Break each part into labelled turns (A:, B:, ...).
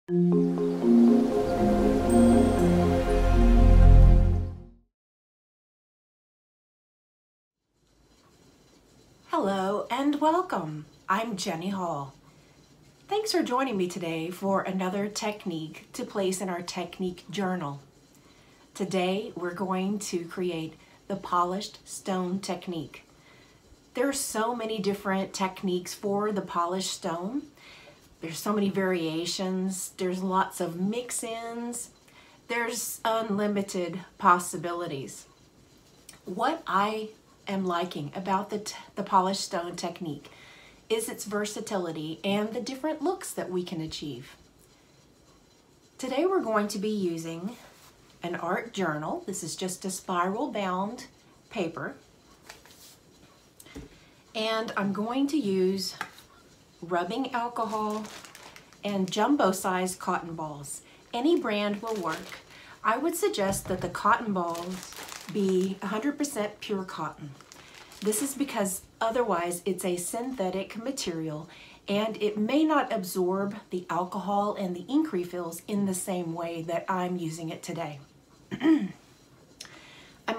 A: Hello and welcome. I'm Jenny Hall. Thanks for joining me today for another technique to place in our technique journal. Today we're going to create the polished stone technique. There are so many different techniques for the polished stone. There's so many variations. There's lots of mix-ins. There's unlimited possibilities. What I am liking about the polished stone technique is its versatility and the different looks that we can achieve. Today we're going to be using an art journal. This is just a spiral bound paper. And I'm going to use rubbing alcohol and jumbo-sized cotton balls. Any brand will work. I would suggest that the cotton balls be 100% pure cotton. This is because otherwise it's a synthetic material and it may not absorb the alcohol and the ink refills in the same way that I'm using it today. I'm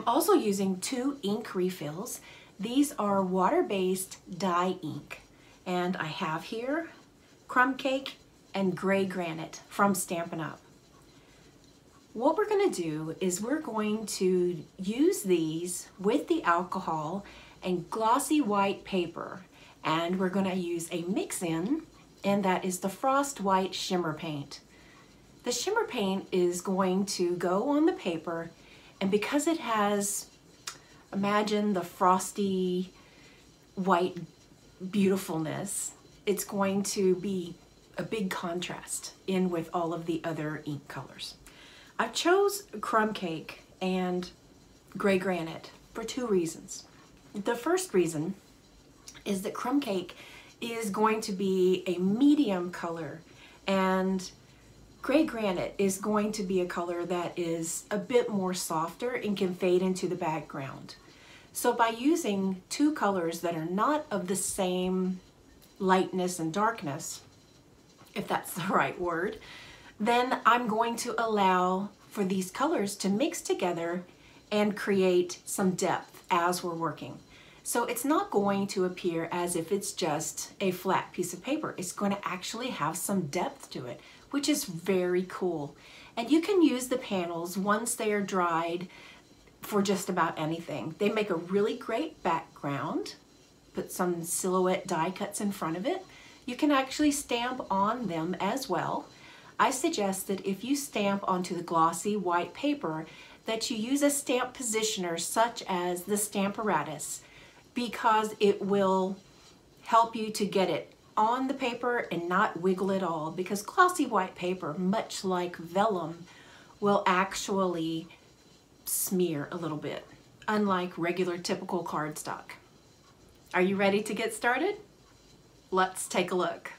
A: also using 2 ink refills. These are water-based dye ink, and I have here Crumb Cake and Gray Granite from Stampin' Up. What we're going to do is we're going to use these with the alcohol and glossy white paper, and we're going to use a mix-in, and that is the Frost White Shimmer Paint. The shimmer paint is going to go on the paper, and because it has, imagine the frosty white beautifulness, it's going to be a big contrast in with all of the other ink colors. I chose Crumb Cake and Gray Granite for 2 reasons. The first reason is that Crumb Cake is going to be a medium color, and Gray Granite is going to be a color that is a bit more softer and can fade into the background. So by using 2 colors that are not of the same lightness and darkness, if that's the right word, then I'm going to allow for these colors to mix together and create some depth as we're working. So it's not going to appear as if it's just a flat piece of paper. It's going to actually have some depth to it, which is very cool. And you can use the panels once they are dried for just about anything. They make a really great background. Put some silhouette die cuts in front of it. You can actually stamp on them as well. I suggest that if you stamp onto the glossy white paper, that you use a stamp positioner such as the Stamparatus, because it will help you to get it on the paper and not wiggle at all, because glossy white paper, much like vellum, will actually smear a little bit, unlike regular typical cardstock. Are you ready to get started? Let's take a look.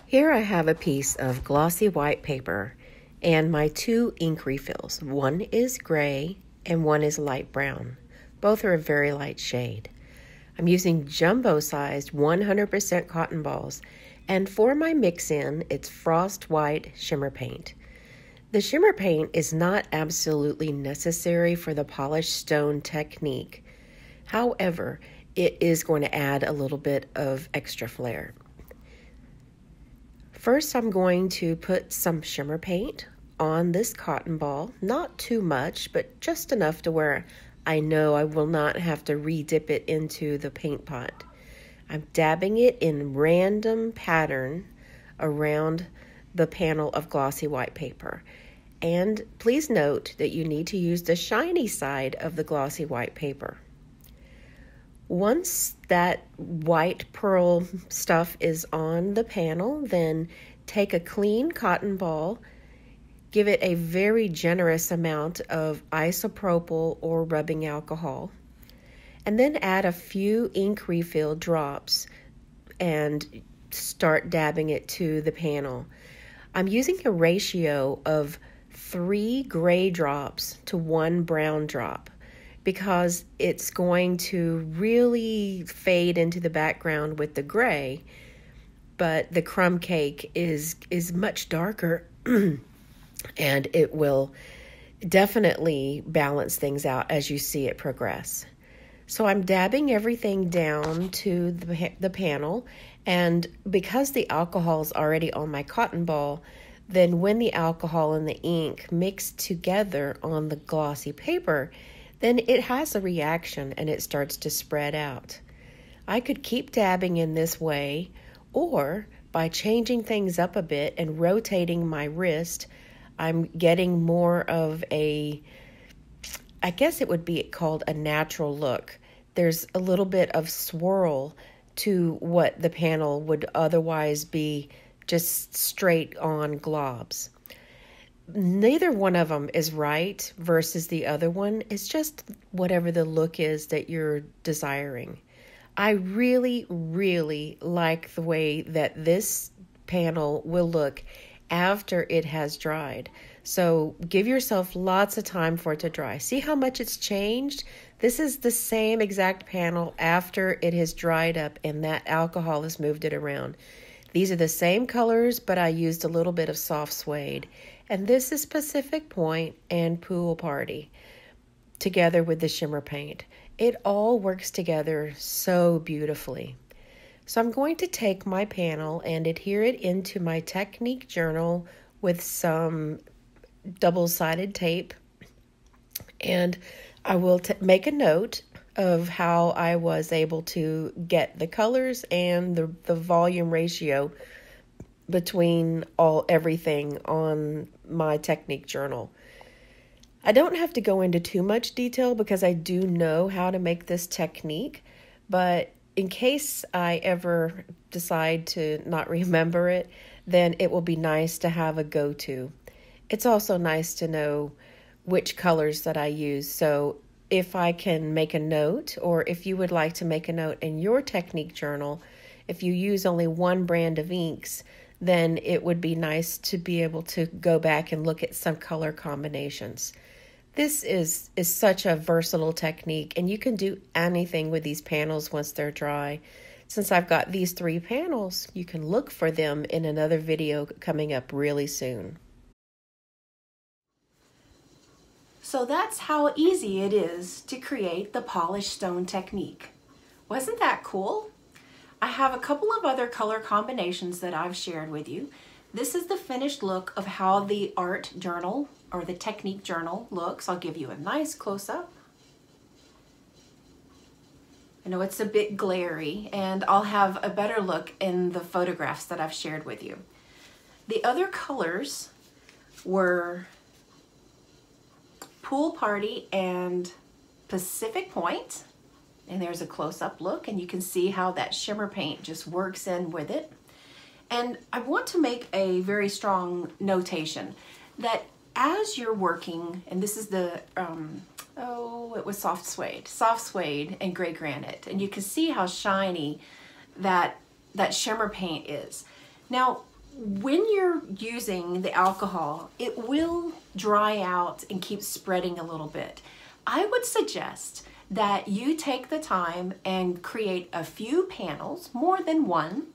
A: Here I have a piece of glossy white paper and my 2 ink refills. One is gray and one is light brown. Both are a very light shade. I'm using jumbo-sized 100% cotton balls, and for my mix-in, it's Frost White Shimmer Paint. The shimmer paint is not absolutely necessary for the polished stone technique. However, it is going to add a little bit of extra flair. First, I'm going to put some shimmer paint on this cotton ball. Not too much, but just enough to where I know I will not have to re-dip it into the paint pot. I'm dabbing it in random pattern around the panel of glossy white paper. And please note that you need to use the shiny side of the glossy white paper. Once that white pearl stuff is on the panel, then take a clean cotton ball,
B: give it a very generous amount of isopropyl or rubbing alcohol, and then add a few ink refill drops and start dabbing it to the panel. I'm using a ratio of 3 gray drops to 1 brown drop because it's going to really fade into the background with the gray, but the crumb cake is much darker and it will definitely balance things out as you see it progress. So I'm dabbing everything down to the panel, and because the alcohol is already on my cotton ball, then when the alcohol and the ink mix together on the glossy paper, then it has a reaction and it starts to spread out. I could keep dabbing in this way, or by changing things up a bit and rotating my wrist, I'm getting more of a, I guess it would be called a natural look. There's a little bit of swirl to what the panel would otherwise be just straight on globs. Neither one of them is right versus the other one. It's just whatever the look is that you're desiring. I really, really like the way that this panel will look after it has dried. So give yourself lots of time for it to dry. See how much it's changed? This is the same exact panel after it has dried up and that alcohol has moved it around. These are the same colors, but I used a little bit of soft suede. And this is Pacific Point and Pool Party together with the shimmer paint. It all works together so beautifully. So I'm going to take my panel and adhere it into my Technique journal with some double-sided tape, and I will make a note of how I was able to get the colors and the volume ratio between everything on my Technique journal. I don't have to go into too much detail because I do know how to make this technique, but in case I ever decide to not remember it, then it will be nice to have a go-to. It's also nice to know which colors that I use. So if I can make a note, or if you would like to make a note in your Technique journal, if you use only one brand of inks, then it would be nice to be able to go back and look at some color combinations. This is such a versatile technique, and you can do anything with these panels once they're dry. Since I've got these 3 panels, you can look for them in another video coming up really soon.
A: So that's how easy it is to create the polished stone technique. Wasn't that cool? I have a couple of other color combinations that I've shared with you. This is the finished look of how the art journal or the Technique journal looks. I'll give you a nice close-up. I know it's a bit glary, and I'll have a better look in the photographs that I've shared with you. The other colors were Pool Party and Pacific Point, and there's a close-up look, and you can see how that shimmer paint just works in with it. And I want to make a very strong notation that as you're working, and this is the it was soft suede and gray granite, and you can see how shiny that shimmer paint is. Now when you're using the alcohol, it will dry out and keep spreading a little bit. I would suggest that you take the time and create a few panels, more than one,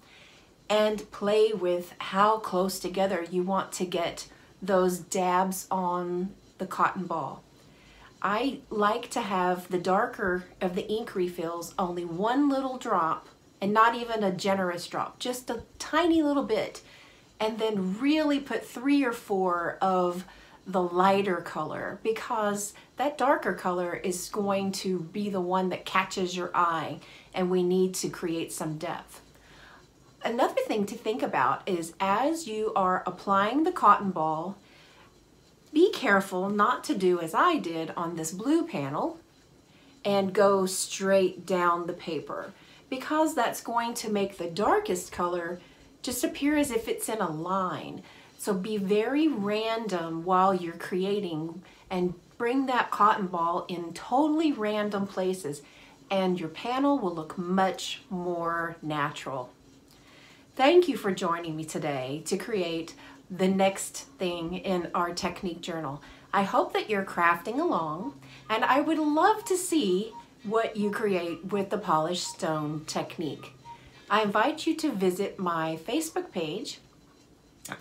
A: and play with how close together you want to get those dabs on the cotton ball. I like to have the darker of the ink refills only one little drop, and not even a generous drop, just a tiny little bit, and then really put 3 or 4 of the lighter color, because that darker color is going to be the one that catches your eye, and we need to create some depth. Another thing to think about is as you are applying the cotton ball, be careful not to do as I did on this blue panel and go straight down the paper, because that's going to make the darkest color just appear as if it's in a line. So be very random while you're creating and bring that cotton ball in totally random places and your panel will look much more natural. Thank you for joining me today to create the next thing in our technique journal. I hope that you're crafting along, and I would love to see what you create with the polished stone technique. I invite you to visit my Facebook page,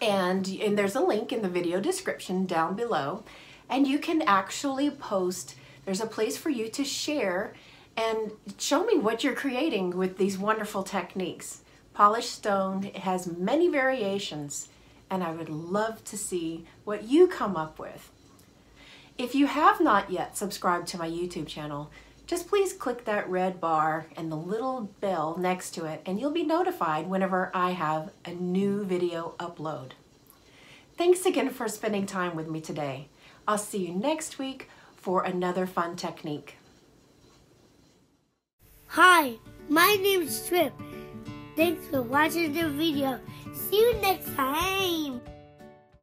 A: and there's a link in the video description down below, and you can actually post. There's a place for you to share and show me what you're creating with these wonderful techniques. Polished stone has many variations, and I would love to see what you come up with. If you have not yet subscribed to my YouTube channel, just please click that red bar and the little bell next to it, and you'll be notified whenever I have a new video upload. Thanks again for spending time with me today. I'll see you next week for another fun technique.
C: Hi, my name is Trip. Thanks for watching the video. See you next time.